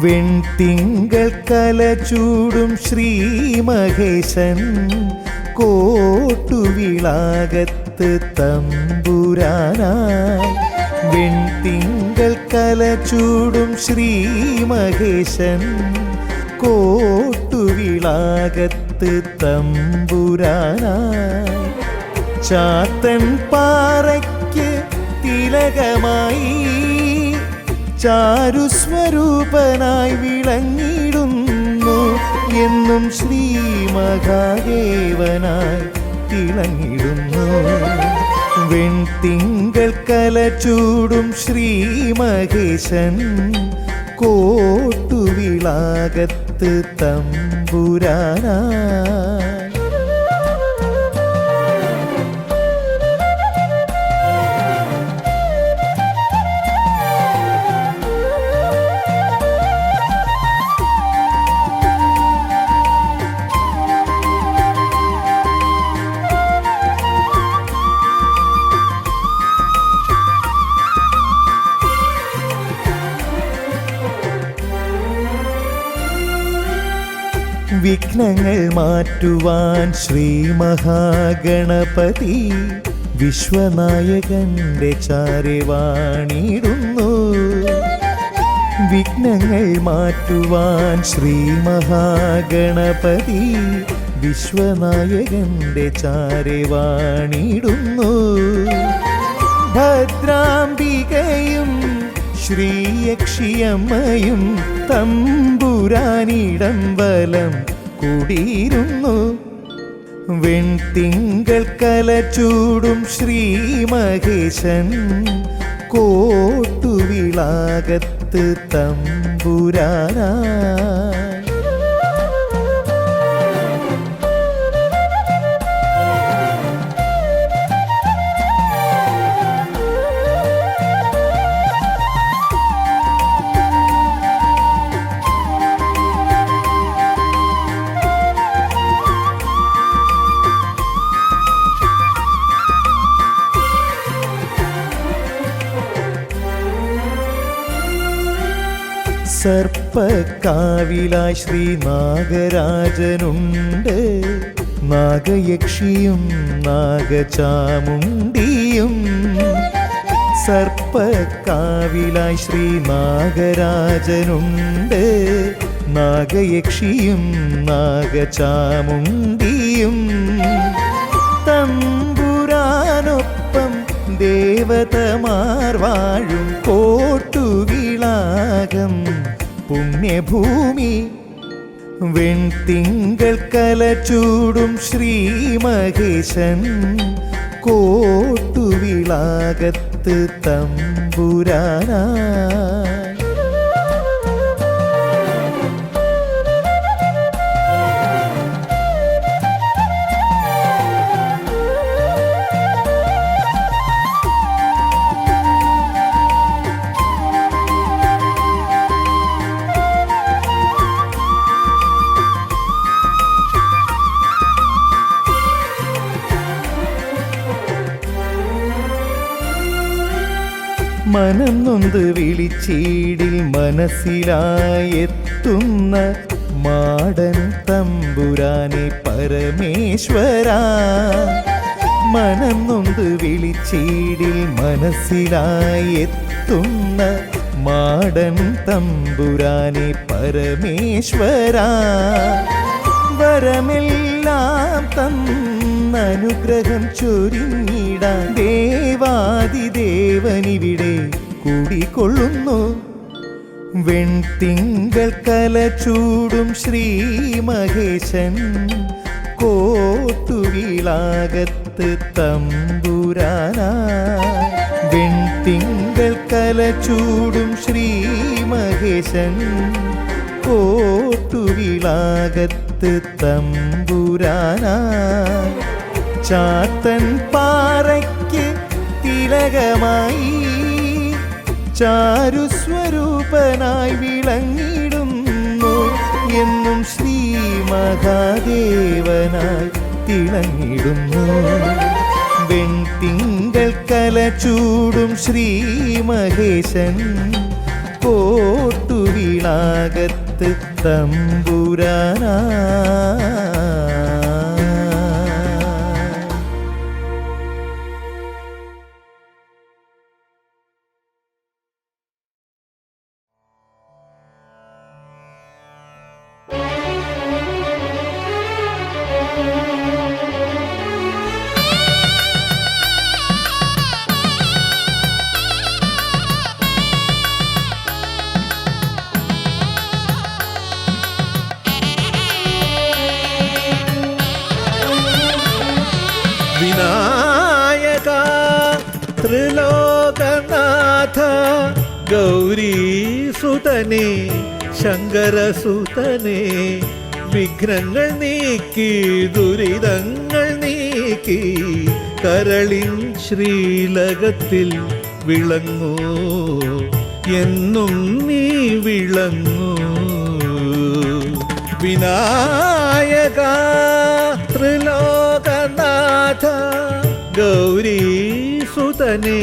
വെൺതിങ്കൾ കലചൂടും ശ്രീമഹേശൻ കോട്ടുവിളാകത്ത് തമ്പുരാനായി. വെൺതിങ്കൾ കലചൂടും ശ്രീമഹേശൻ കോട്ടുവിളാകത്ത് തമ്പുരാനായി. ചാത്തൻ പാറയ്ക്ക് തിലകമായി ചാരുസ്വരൂപനായി വിളങ്ങിടുന്നു എന്നും ശ്രീ മഹാദേവനായി തിളങ്ങിടുന്നു. വെൺതിങ്കൾ കലചൂടും ശ്രീമഹേശൻ കോട്ടുവിളാകത്ത് തമ്പുരാനായി. വിഘ്നങ്ങൾ മാറ്റുവാൻ ശ്രീ മഹാഗണപതി വിശ്വനായകന്റെ ചാരെ വാണിടുന്നു. വിഘ്നങ്ങൾ മാറ്റുവാൻ ശ്രീ മഹാഗണപതി വിശ്വനായകന്റെ ചാരെ വാണിടുന്നു. ഭദ്രാംബികയും ശ്രീയക്ഷിയമ്മയും തമ്പുരാനിടം വലം കൂടിയിരുന്നു. വെൺതിങ്കൾ കലചൂടും ശ്രീമഹേശൻ കോട്ടുവിളാകത്ത് തമ്പുരാനായി. സർപ്പക്കാവിലായി ശ്രീ നാഗരാജനുണ്ട്. നാഗയക്ഷിയും നാഗചാമുണ്ടിയും. സർപ്പക്കാവിലായി ശ്രീ നാഗരാജനുണ്ട്. നാഗയക്ഷിയും നാഗചാമുണ്ടിയും. തമ്പുരാനൊപ്പം ദേവതമാർ വാഴും കോട്ടുവിളാകം പുണ്യഭൂമി. വെൺതിങ്കൾ കലചൂടും ശ്രീമഹേശൻ കോട്ടുവിളാകത്ത് തമ്പുരാനായി. മനം നൊന്ത് വിളിച്ചീടിൽ മനസ്സിലായെത്തുന്ന മാടൻ തമ്പുരാനെ പരമേശ്വര. മനം നൊന്ത് വിളിച്ചീടിൽ മനസ്സിലായെത്തുന്ന മാടൻ തമ്പുരാനെ പരമേശ്വര. വരമെല്ലാം തന്നനുഗ്രഹം ചൊരിഞ്ഞിടാൻ ദേവാദിദേവനിവിടെ കൂടിക്കൊള്ളുന്നു. വെൺതിങ്കൾ കലചൂടും ശ്രീമഹേശൻ കോട്ടുവിളാകത്ത് തമ്പുരാനായി. വെൺതിങ്കൾ കലചൂടും ശ്രീമഹേശൻ കോട്ടുവിളാകത്ത് തമ്പുരാനായി. ചാത്തൻ പാറയ്ക്ക് തിലകമായി ചാരുസ്വരൂപനായി വിളങ്ങിടുന്നു എന്നും ശ്രീ മഹാദേവനായി തിളങ്ങിടുന്നു. വെൺതിങ്കൾ കലചൂടും ശ്രീമഹേശൻ കോട്ടുവീണാകത്ത് തമ്പുരാനാ. വിനായക ത്രിലോകനാഥ ഗൗരീസുതനേ ശങ്കരസുതനേ വിഘ്നങ്ങൾ നീക്കി ദുരിതങ്ങൾ നീക്കി കരളിൻ ശ്രീലകത്തിൽ വിളങ്ങൂ എന്നും നീ വിളങ്ങൂ. വിനായക ത്രിലോകനാഥ ഗൗരീസുതനേ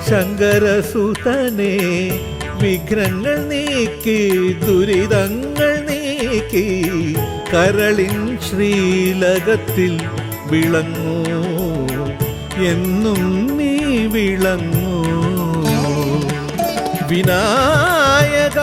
ശങ്കരസുതനേ വിഘ്നങ്ങൾ നീക്കി ദുരിതങ്ങൾ നീക്കി കരളിൻ ശ്രീലകത്തിൽ വിളങ്ങൂ എന്നും നീ വിളങ്ങൂ. വിനായക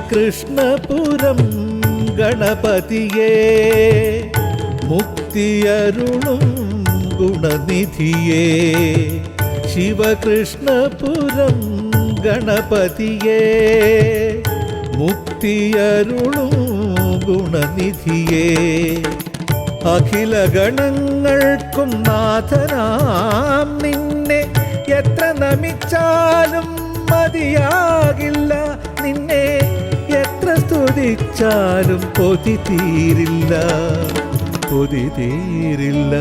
ശിവകൃഷ്ണപുരം ഗണപതിയേ മുക്തിയരുളും ഗുണനിധിയേ. ശിവകൃഷ്ണപുരം ഗണപതിയേ മുക്തിയരുളും ഗുണനിധിയേ. അഖില ഗണങ്ങൾക്കും നാഥനാം നിന്നെ എത്ര നമിച്ചാലും മതിയാകില്ല. നിന്നെ എത്ര സ്തുതിച്ചാലും കൊതി തീരില്ല, കൊതി തീരില്ല.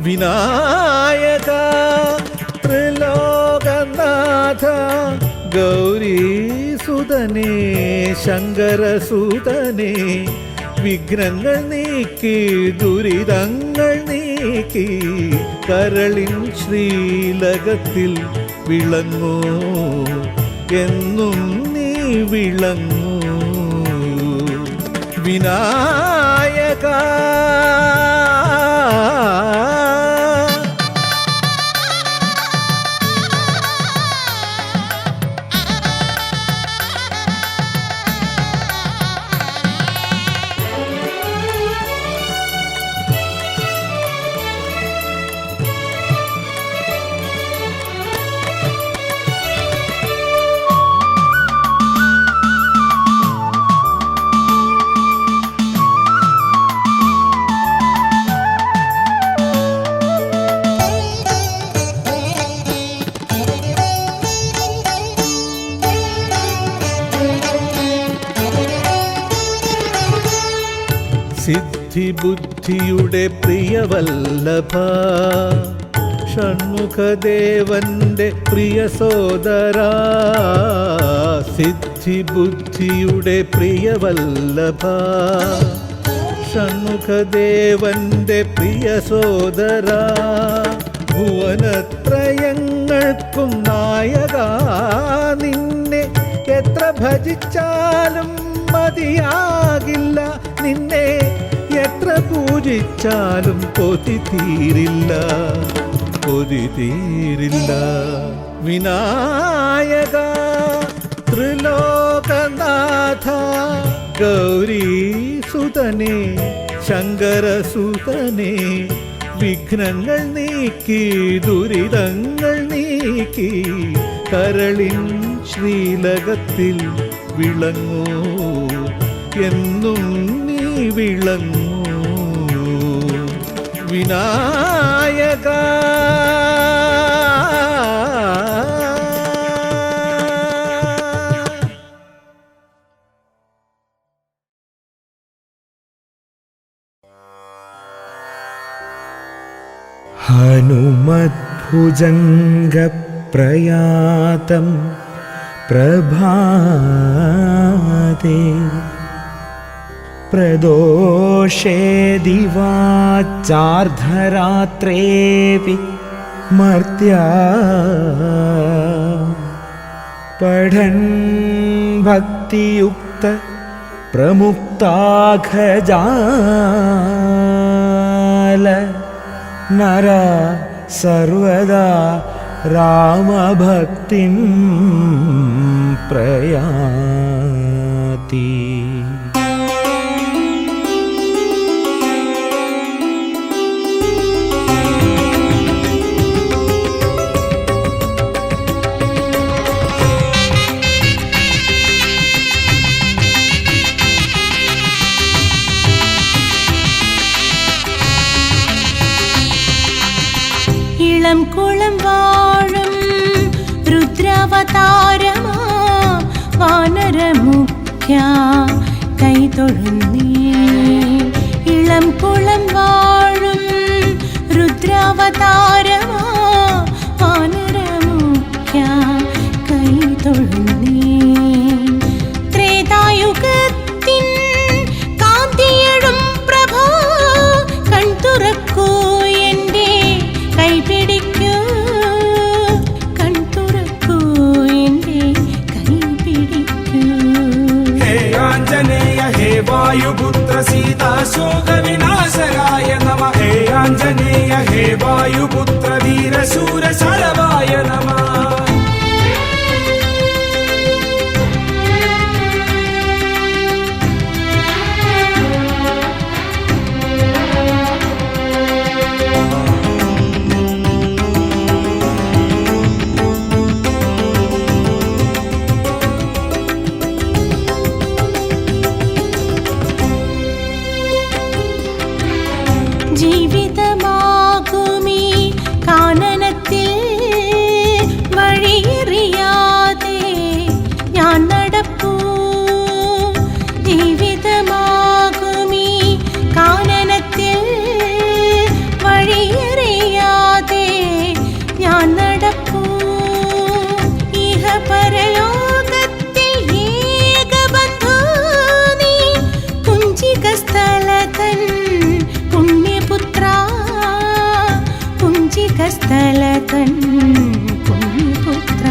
വിനായക ത്രിലോകനാഥ ഗൗരീസുതനേ ശങ്കരസുതനേ വിഘ്നങ്ങൾ നീക്കി ദുരിതങ്ങൾ നീക്കി കരളിൻ ശ്രീലകത്തിൽ വിളങ്ങൂ എന്നും നീ വിളങ്ങൂ. വിനായക സിദ്ധിബുദ്ധിയുടെ പ്രിയവല്ലഭ ഷൺമുഖദേവന്റെ പ്രിയ സോദരാ. സിദ്ധിബുദ്ധിയുടെ പ്രിയവല്ലഭ ഷൺമുഖദേവന്റെ പ്രിയ സോദരാ. ഭുവനത്രയങ്ങൾക്കും നായക നിന്നെ എത്ര ഭജിച്ചാലും മതിയാകില്ല. നിന്നെ എത്ര പൂജിച്ചാലും കൊതി തീരില്ല, കൊതി തീരില്ല. വിനായക ത്രിലോകനാഥ ഗൗരീസുതനേ ശങ്കരസുതനേ വിഘ്നങ്ങൾ നീക്കി ദുരിതങ്ങൾ നീക്കി കരളിൻ ശ്രീലകത്തിൽ വിളങ്ങൂ എന്നും നീ വിളങ്ങൂ. വിനായക. ഹനുമദ്ഭുജംഗപ്രയാതം പ്രഭാതേ പ്രദോഷേ ദിവാചാർദ്ധരാത്രേപി മർത്യാ പഠൻ ഭക്തിയുക്ത പ്രമുക്താഖജാല നര സർവദാ രാമഭക്തിം പ്രയാതി. ഇളം കുളം വാഴും രുദ്രാവതാരമാ വാനരമുഖ്യ കൈതൊഴുന്നേ. ഇളം കുളം വാഴും രുദ്രാവതാരമാ വാനരമുഖ്യ കൈതൊഴുന്നേ. ത്രേതായുഗത്തിൻ കാന്തിയഴും പ്രഭാ കൺതുറക്കൂ എൻ്റെ കൈപിടിക്കൂ, കൺതുറക്കൂ എൻ്റെ കൈപിടിക്കൂ. ഹേ ആഞ്ജനേയ ഹേ വായുപുത്ര സീതാശോക വിനാശകായ നമ. ഹേ ആഞ്ജനേയ ഹേ വായുപുത്ര വീരശൂര ശരവായ നമ. ജീവിതമാകുമീ കാനനത്തിൽ വഴിയറിയാതെ ഞാൻ നടപ്പൂ. ജീവിതമാകുമീ കാനനത്തിൽ വഴിയറിയാതെ ഞാൻ നടപ്പൂ. ഇഹ പരലോകത്തിൽ ഏകബന്ധു നീ കുഞ്ചികസ്ഥലതൻ പുണ്യപുത്ര, കുഞ്ചികസ്ഥലതൻ പുണ്യപുത്ര.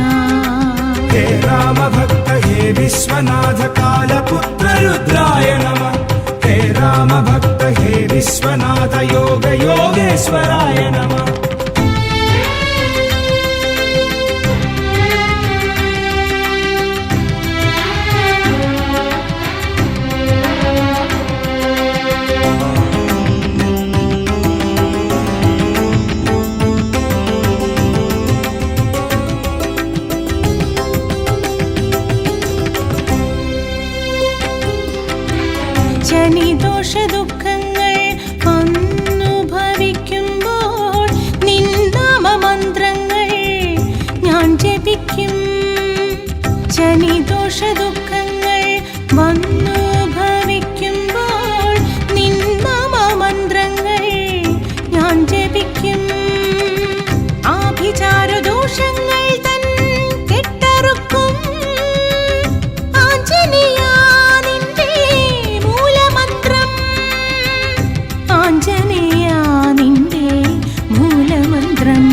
ഹേ രാമഭക്ത ഹേ വിശ്വനാഥ കാലപുത്ര രുദ്രായ നമ. ഹേ രാമഭക്ത ഹേ വിശ്വനാഥ യോഗ യോഗേശ്വരായ നമ. ശനിദോഷ ദുഃഖങ്ങൾ അനുഭവിക്കുമ്പോൾ നിന്നാമമന്ത്രങ്ങൾ ഞാൻ ജപിക്കും. ശനിദോഷ ദുഃഖങ്ങൾ അനുഭവിക്കുമ്പോൾ നിന്നാമമന്ത്രങ്ങൾ ഞാൻ ജപിക്കും. ആഭിചാരദോഷങ്ങൾ തൻ കെട്ടറുക്കും ആഞ്ജനേയ നിന്റെ മൂലമന്ത്രം, ആഞ്ജനേയ നിന്റെ മൂലമന്ത്രം.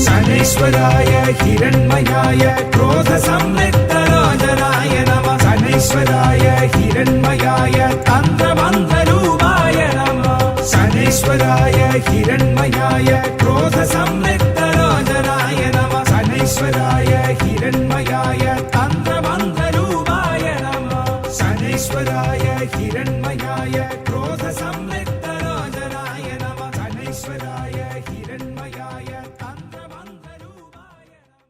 ശനൈശ്വരായ ഹിരൺമയായ ക്രോധ സംലഗ്നരാജനായ നമ. ശനൈശ്വരായ ഹിരൺമയായ തന്ത്രമന്ത്രരൂപായ നമ. ശനൈശ്വരായ ഹിരൺമയായ ക്രോധ സംലഗ്നരാജനായ നമ. ശനൈശ്വരായ ഹിരൺമയായ തന്ത്രമന്ത്രരൂപായ നമ. ശനൈശ്വരായ ഹിരൺമയായ ക്രോധ സംലഗ്നരാജനായ നമ. ശനൈശ്വരായ ഹിരൺമയായ തന്ത്രമന്ത്രരൂപായ നമ.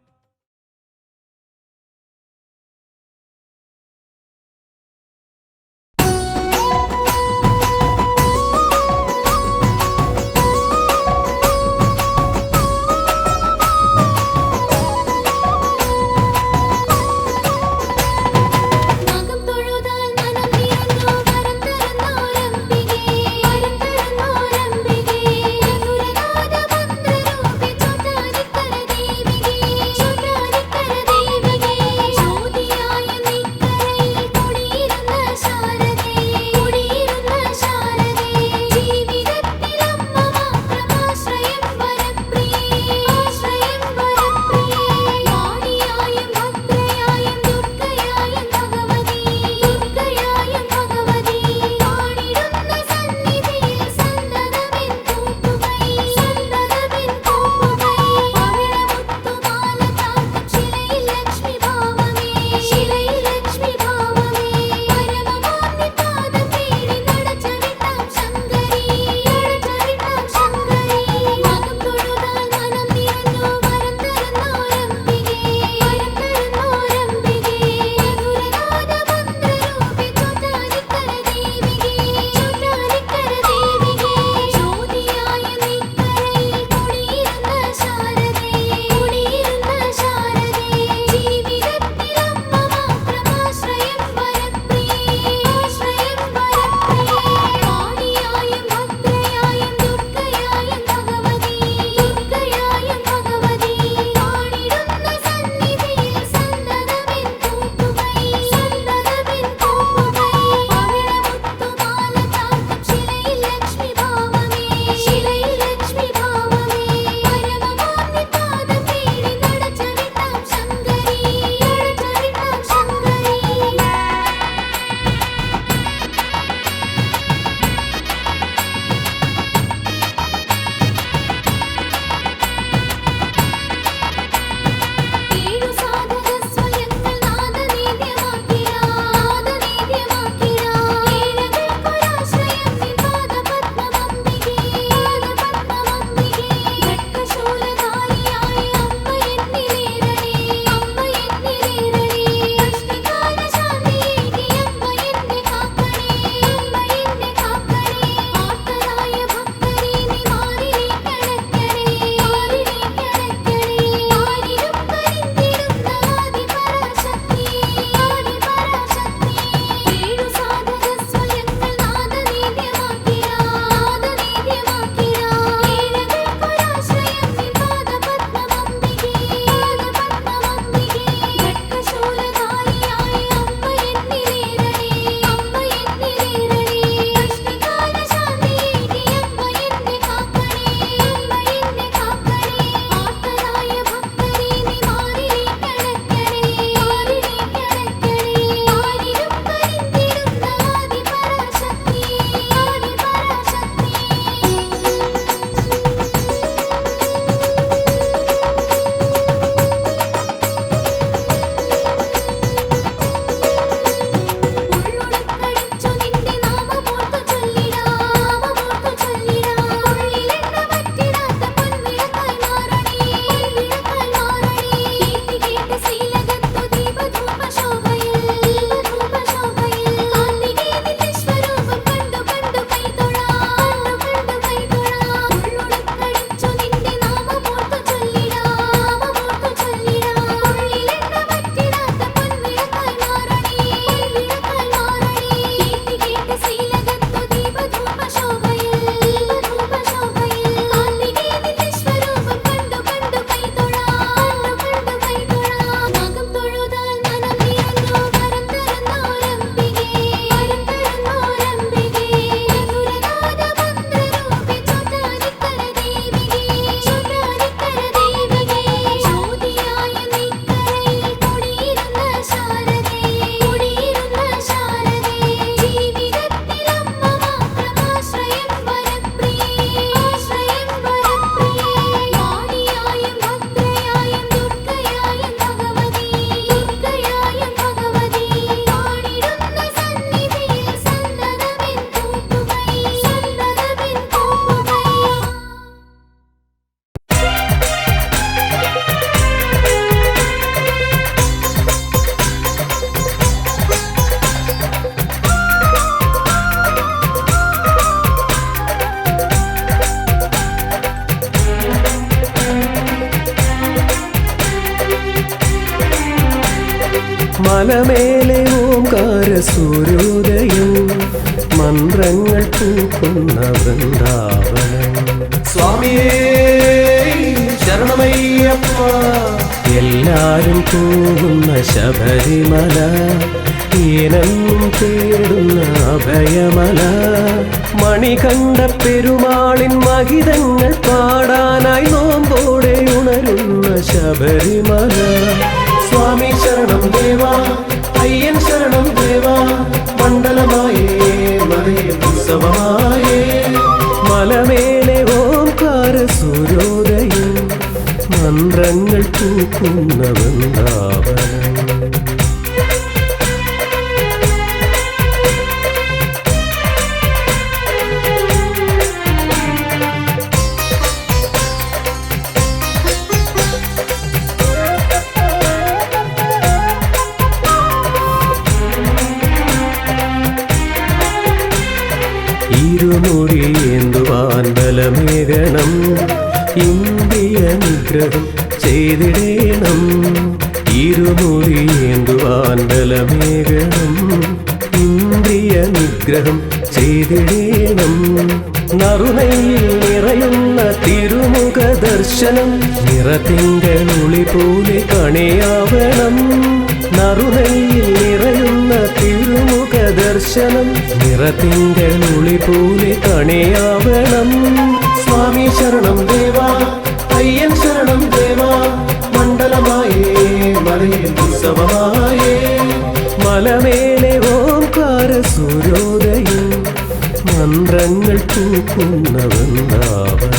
മലമേലെ ഓംകാര സൂര്യോദയം മന്ത്രങ്ങൾ പൂക്കുന്ന വൃന്ദാവനം സ്വാമിയേ ശരണമയ്യപ്പ എല്ലാരും പോകുന്ന ശബരിമല ഈനെന്നും തേടുന്ന അഭയമല മണികണ്ഠ പെരുമാളിൻ മഹിതങ്ങൾ പാടാനായി നോമ്പോടെ ഉണരുന്ന ശബരിമല സ്വാമി ശരണം ദേവാ അയ്യൻ ശരണം ദേവാ മണ്ഡലമായേ മലയിൽ ഉത്സവമായേ മലമേലെ ഓംകാര സൂര്യോദയം മന്ത്രങ്ങൾ പൂക്കുന്ന വൃന്ദാവനം ഇരുമുടിയേന്തുവാൻ ബലമേകണം ഇന്ദ്രിയ നിഗ്രഹം ചെയ്തിടേണം ഇരുമുടിയേന്തുവാൻ ബലമേകണം ഇന്ദ്രിയ നിഗ്രഹം ചെയ്തിടേണം നറുനയിൽ നിറയുന്ന തിരുമുഖ ദർശനം നിറതിങ്കളൊളി പോലെ കണിയാവണം നറുനയിൽ നിറയുന്ന തിരുമുഖ ദർശനം നിറതിങ്കളൊളി പോലെ കണിയാവണം സ്വാമി ശരണം ദേവാ അയ്യൻ ശരണം ദേവാ മണ്ഡലമായേ മലയിൽ ഉത്സവമായേ മലമേലെ ഓംകാര സൂര്യോദയം മന്ത്രങ്ങൾ പൂക്കുന്ന വൃന്ദാവനം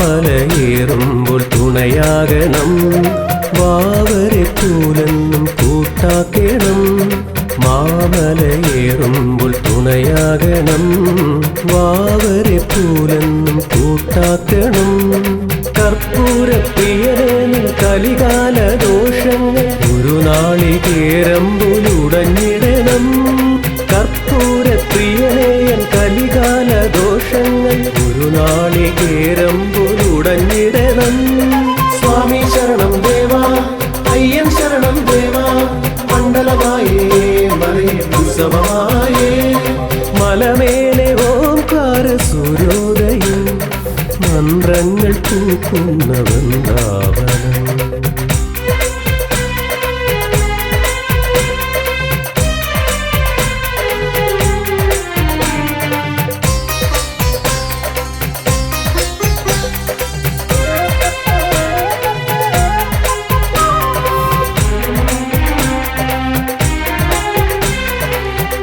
മാമലയേറുമ്പോൾ തുണയാകണം വാവരെ പൂലെന്നും കൂട്ടാക്കണം മാമലയേറുമ്പോൾ തുണയാകണം വാവരെ പൂലെന്നും കൂട്ടാക്കണം കർപ്പൂര പ്രിയനിൽ കലികാല ദോഷങ്ങൾ ഒരു നാളികേരമ്പുലുടഞ്ഞിടണം കർപ്പൂര പ്രിയനേയൻ കലികാല ദോഷങ്ങൾ ഒരു നാളികേരമ്പുലുടഞ്ഞിടണം സ്വാമി ശരണം ദേവാ അയ്യൻ ശരണം ദേവാ മണ്ഡലമായേ മലയിൽ ഉത്സവമായേ മലമേലെ ഓംകാര സൂര്യോദയം മന്ത്രങ്ങൾ പൂക്കുന്ന വൃന്ദാവനം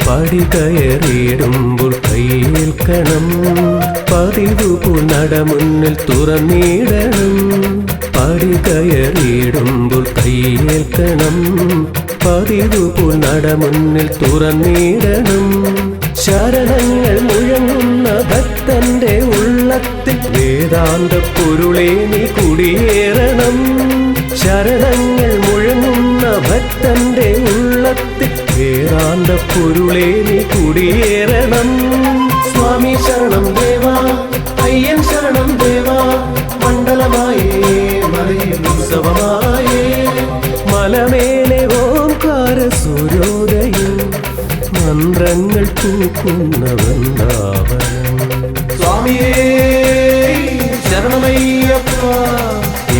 പടി കയറിയിടുമ്പോൾ കയ്യേൽക്കണം പതിവുപോൽ നടമുന്നിൽ തുറന്നിടണം പടി കയറിയിടുമ്പോൾ കയ്യേൽക്കണം പതിവുപോൽ നടമുന്നിൽ തുറന്നിടണം ശരണങ്ങൾ മുഴങ്ങുന്ന ഭക്തന്റെ ഉള്ളത്തിൽ വേദാന്ത പൊരുളേ നീ കുടിയേറണം ശരണങ്ങൾ മുഴങ്ങുന്ന ഭക്തന്റെ ഉള്ളത്തിൽ വേദാന്ത പൊരുളേ നീ കുടിയേറണം സ്വാമി ശരണം ദേവാ അയ്യൻ ശരണം ദേവാ മണ്ഡലമായേ മലയിൽ ഉത്സവമായേ മലമേലെ ഓംകാര സൂര്യോദയം മന്ത്രങ്ങൾ പൂക്കുന്ന വൃന്ദാവനം സ്വാമിയേ ശരണമയ്യപ്പ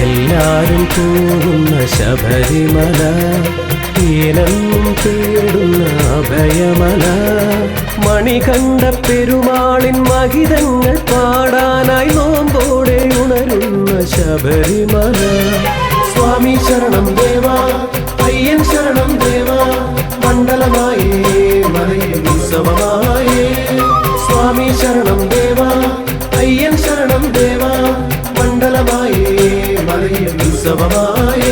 എല്ലാരും പോകുന്ന ശബരിമല ഈനെന്നും തേടുന്ന അഭയമല മണികണ്ഠ പെരുമാളിൻ മഹിതങ്ങൾ പാടാനായി നോമ്പോടെ ഉണരുന്ന ശബരിമല സ്വാമി ശരണം ദേവാ അയ്യൻ ശരണം ദേവാ മണ്ഡലമായേ മലയിൽ ഉത്സവമായേ സ്വാമി ശരണം ദേവാ അയ്യൻ ശരണം ദേവാ മണ്ഡലമായേ മലയിൽ ഉത്സവമായേ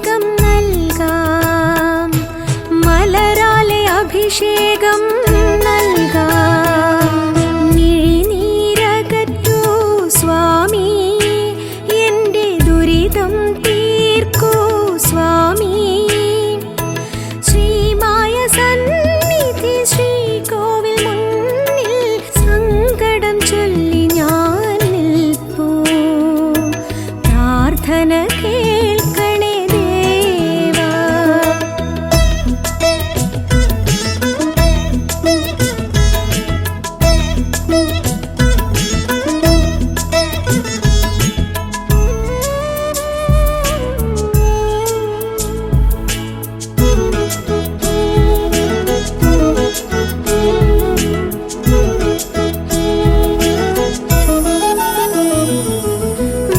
മോദകം നൽകാം, മലരാലെ അഭിഷേകം നൽകാം. മിഴിനീരകറ്റൂ സ്വാമി, എൻ്റെ ദുരിതം തീർക്കൂ സ്വാമി. ശ്രീമായ സന്നിധി ശ്രീകോവിൽ മുന്നിൽ സങ്കടം ചൊല്ലി ഞാൻ നിൽപ്പൂ. പ്രാർത്ഥന കേൾക്കണേ ദേവാ.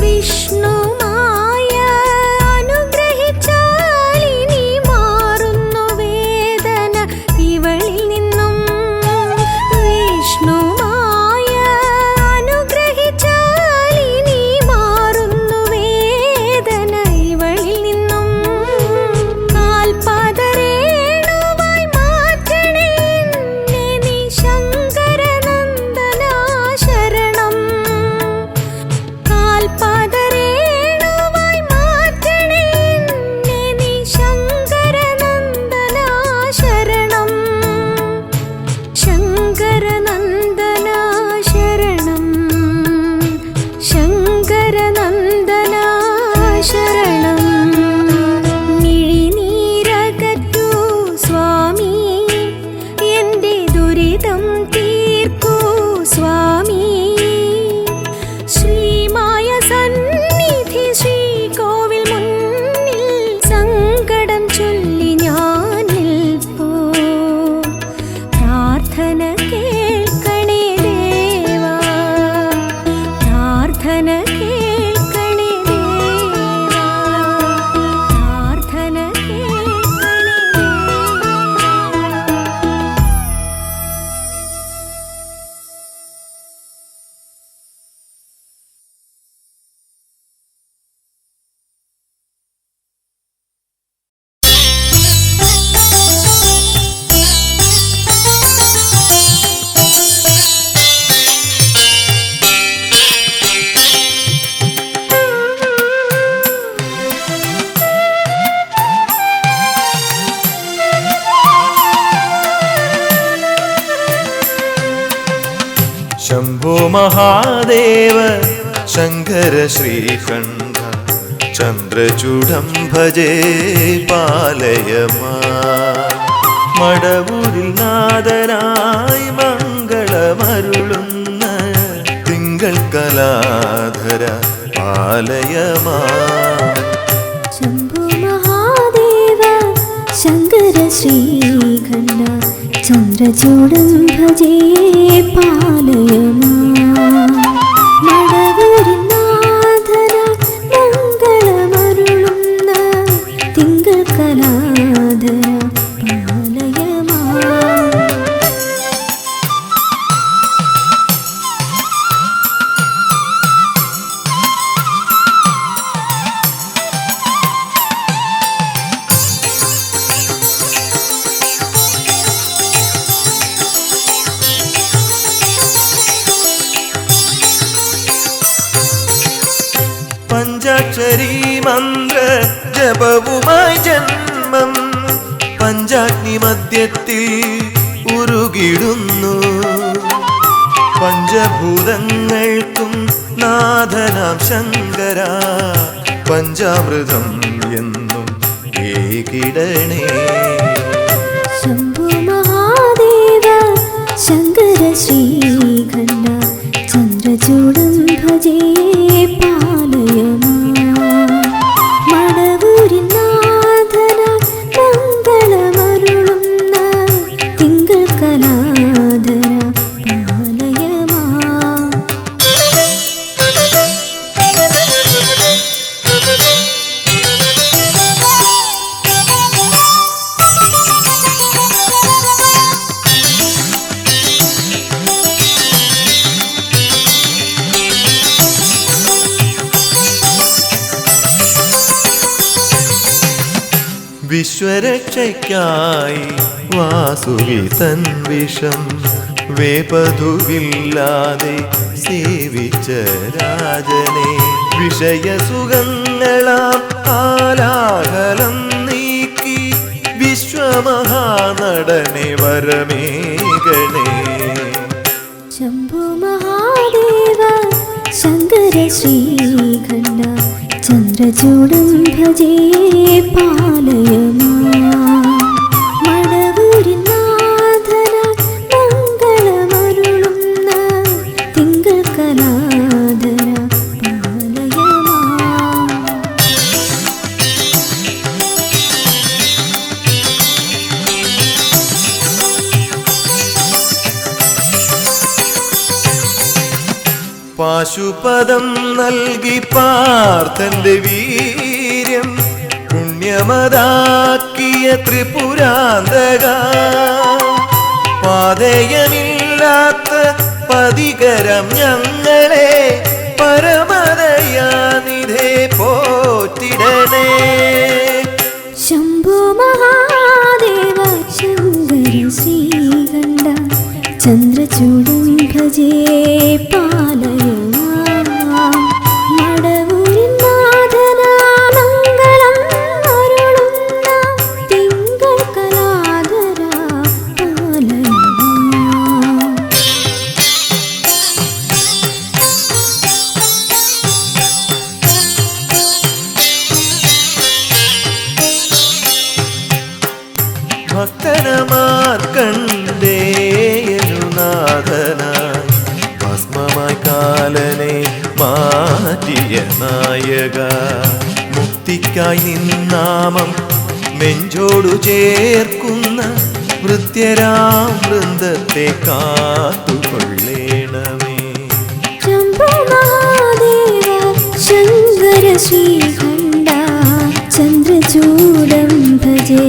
വിഷ്ണുമായ അനുഗ്രഹിച്ചാൽ ഇനി മാറുന്നു വേദന ഇവളിൽ നിന്നും. വിഷ്ണുമായ അനുഗ്രഹിച്ചാൽ ഇനി മാറുന്നു വേദന ഇവളിൽ നിന്നും. കാൽപാദരേണുവായി മാറ്റണേ എന്നെ നീ ശങ്കരനന്ദനാ ശരണം. കാൽപാദരേണുവായി മാറ്റണേ എന്നെ നീ ശങ്കരനന്ദനാ ശരണം. ശങ്കരനന്ദനാ ശരണം, ശങ്കരനന്ദനാ ശരണം. മിഴിനീരകറ്റൂ സ്വാമി, എൻ്റെ ദുരിതം തീർക്കൂ സ്വാമി. ശ്രീമായ സന്നിധി ശ്രീകോവിൽ മുന്നിൽ സങ്കടം ചൊല്ലി ഞാൻ നിൽപ്പൂ. പ്രാർത്ഥന കേൾക്കണേ ദേവാ, പ്രാർത്ഥന കേൾക്കണേ ദേവാ, പ്രാർത്ഥന കേൾക്കണേ ദേവാ. ശംഭോ മഹാദേവ ശങ്കര ശ്രീകണ്ഠ ചന്ദ്രചൂഡം ഭജേ പാലയമാ. മടവൂരിൽ നാദനായി മംഗളമരുളുന്ന തിങ്കൾ കലാധര പാലയമാ. ശംഭോ മഹാദേവ ശങ്കര ശ്രീകണ്ഠ ചന്ദ്രചൂഡം ഭജേ പാലയമാ. മടവൂരിൻ നാഥന മംഗളമരുളുന്ന തിങ്കൾ കലാധര പാലയമാ. പഞ്ചാക്ഷരി മന്ത്ര ജപവുമായി ജന്മം പഞ്ചാഗ്നി മധ്യത്തിൽ ഉരുകിടുന്നു. പഞ്ചഭൂതങ്ങൾക്കും നാഥനാം ശങ്കര പഞ്ചാമൃതം എന്നും ഏകിടണേ. ശംഭോ മഹാദേവ ശങ്കര ശ്രീകണ്ഠ ചന്ദ്രചൂഡം ഭജേ പാലയമാ. മടവൂരിൻ നാഥന മംഗളമരുളുന്ന തിങ്കൾ കലാധര പാലയമാ. വിശ്വരക്ഷയ്ക്കായി വാസുകി തൻ വിഷം വേപതുവില്ലാതെ സേവിച്ച രാജനെ വിഷയസുഖങ്ങളാം ആലാഹലം നീക്കി വിശ്വമഹാനടനെ വരമേകണേ. ശംഭോ മഹാദേവ ശങ്കര ശ്രീകണ്ഠ ചന്ദ്രചൂഡം ഭജേ പാലയ മടവൂരിൻ നാഥന മംഗളമരുളുന്ന തിങ്കൾ കലാധര പാലയ പാശുപദം നൽകി പാർത്ഥന്റെ വീര്യം പുണ്യമതാക്കിയ ത്രിപുരാന്തക പാതയമില്ലാത്ത പതികരം ഞങ്ങളെ പരമദയാനിധേ പോറ്റിടണേ. ശംഭോ മഹാദേവ ശങ്കര ശ്രീകണ്ഠ ചന്ദ്രചൂഡം ഭജേ പാലയ മടവൂരിൻ നാഥന മംഗളം അരുളുന്ന തിങ്കൾ കലാധര പാലയ. ഭക്തനമാർക്കണ്ടേയനുനാഥനായി ഭസ്മമായി കാലനെ മാറ്റിയ നായക മുക്തിക്കായി നിന്നാമം നെഞ്ചോടു ചേർക്കുന്ന വൃത്യരാം വൃന്ദത്തെ കാത്തുകൊള്ളേണമേ. ശംഭോ മഹാദേവ ശങ്കര ശ്രീകണ്ഠ ചന്ദ്രചൂഡം ഭജേ